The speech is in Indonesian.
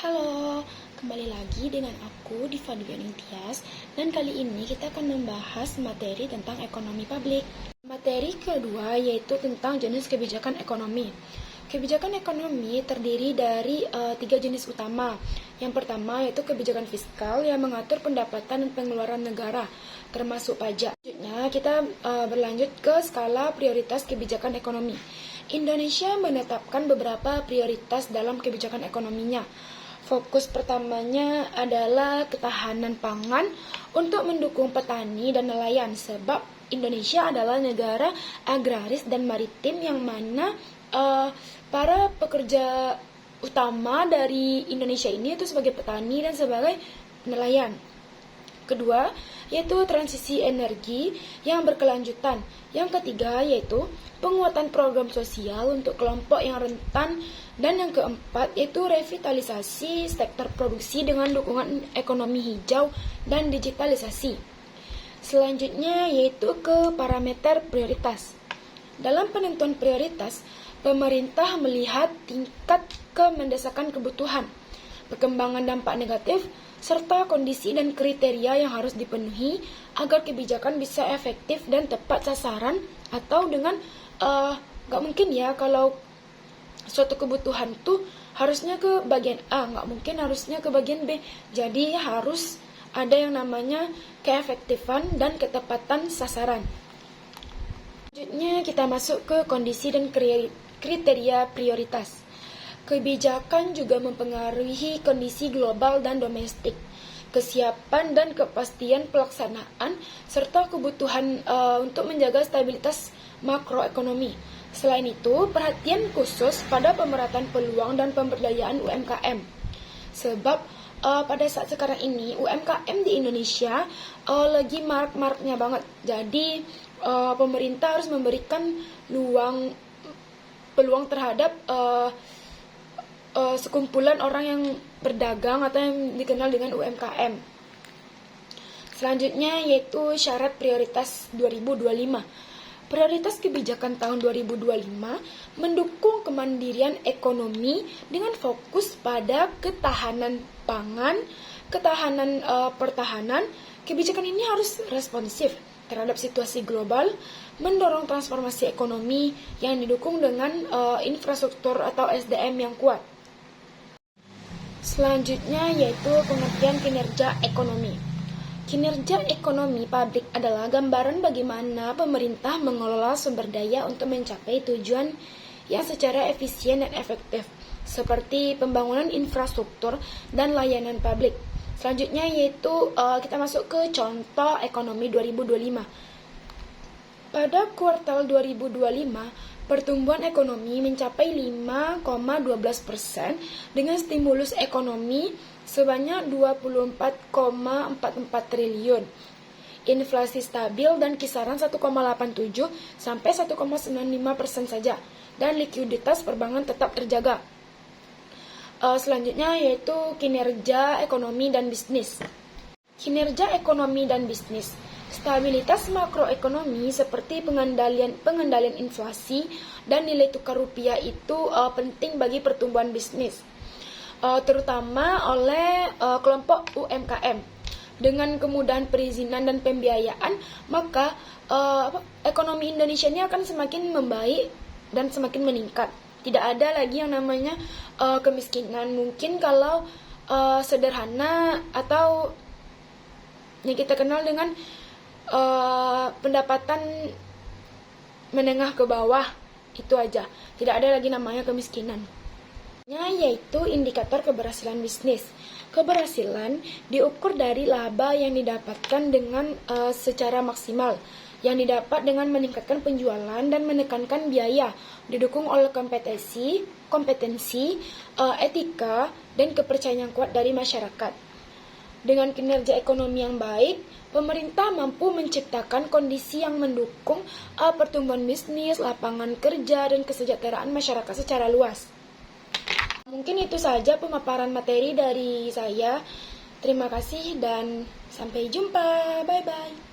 Halo, kembali lagi dengan aku Diva Dwiani Tias, dan kali ini kita akan membahas materi tentang ekonomi publik. Materi kedua yaitu tentang jenis kebijakan ekonomi. Kebijakan ekonomi terdiri dari 3 jenis utama. Yang pertama yaitu kebijakan fiskal yang mengatur pendapatan dan pengeluaran negara, termasuk pajak. Selanjutnya kita berlanjut ke skala prioritas kebijakan ekonomi. Indonesia menetapkan beberapa prioritas dalam kebijakan ekonominya. Fokus pertamanya adalah ketahanan pangan untuk mendukung petani dan nelayan, sebab Indonesia adalah negara agraris dan maritim yang mana para pekerja utama dari Indonesia ini itu sebagai petani dan sebagai nelayan. Kedua, yaitu transisi energi yang berkelanjutan. Yang ketiga, yaitu penguatan program sosial untuk kelompok yang rentan. Dan yang keempat, yaitu revitalisasi sektor produksi dengan dukungan ekonomi hijau dan digitalisasi. Selanjutnya, yaitu ke parameter prioritas. Dalam penentuan prioritas, pemerintah melihat tingkat kemendesakan kebutuhan, perkembangan dampak negatif, serta kondisi dan kriteria yang harus dipenuhi agar kebijakan bisa efektif dan tepat sasaran. Atau dengan nggak mungkin ya kalau suatu kebutuhan tuh harusnya ke bagian A, nggak mungkin harusnya ke bagian B. Jadi harus ada yang namanya keefektifan dan ketepatan sasaran. Selanjutnya kita masuk ke kondisi dan kriteria prioritas. Kebijakan juga mempengaruhi kondisi global dan domestik, kesiapan dan kepastian pelaksanaan, serta kebutuhan untuk menjaga stabilitas makroekonomi. Selain itu, perhatian khusus pada pemerataan peluang dan pemberdayaan UMKM. Sebab pada saat sekarang ini UMKM di Indonesia lagi marak-maraknya banget. Jadi pemerintah harus memberikan peluang terhadap sekumpulan orang yang berdagang atau yang dikenal dengan UMKM. Selanjutnya yaitu syarat prioritas 2025. Prioritas kebijakan tahun 2025 mendukung kemandirian ekonomi dengan fokus pada ketahanan pangan, ketahanan pertahanan. Kebijakan ini harus responsif terhadap situasi global, mendorong transformasi ekonomi yang didukung dengan infrastruktur atau SDM yang kuat. Selanjutnya yaitu pengertian kinerja ekonomi. Kinerja ekonomi publik adalah gambaran bagaimana pemerintah mengelola sumber daya untuk mencapai tujuan yang secara efisien dan efektif, seperti pembangunan infrastruktur dan layanan publik. Selanjutnya yaitu kita masuk ke contoh ekonomi 2025. Pada kuartal 2025, pertumbuhan ekonomi mencapai 5,12% dengan stimulus ekonomi sebanyak 24,44 triliun. Inflasi stabil dan kisaran 1,87 sampai 1,95% saja, dan likuiditas perbankan tetap terjaga. Selanjutnya yaitu kinerja ekonomi dan bisnis. Kinerja ekonomi dan bisnis. Stabilitas makroekonomi seperti pengendalian inflasi dan nilai tukar rupiah itu penting bagi pertumbuhan bisnis, terutama oleh kelompok UMKM. Dengan kemudahan perizinan dan pembiayaan, maka ekonomi Indonesia ini akan semakin membaik dan semakin meningkat. Tidak ada lagi yang namanya kemiskinan. Mungkin kalau sederhana atau yang kita kenal dengan pendapatan menengah ke bawah, itu aja. Tidak ada lagi namanya kemiskinan. Yaitu indikator keberhasilan bisnis. Keberhasilan diukur dari laba yang didapatkan dengan secara maksimal, yang didapat dengan meningkatkan penjualan dan menekankan biaya, didukung oleh kompetensi, etika, dan kepercayaan yang kuat dari masyarakat. Dengan kinerja ekonomi yang baik, pemerintah mampu menciptakan kondisi yang mendukung pertumbuhan bisnis, lapangan kerja, dan kesejahteraan masyarakat secara luas. Mungkin itu saja pemaparan materi dari saya. Terima kasih dan sampai jumpa. Bye-bye.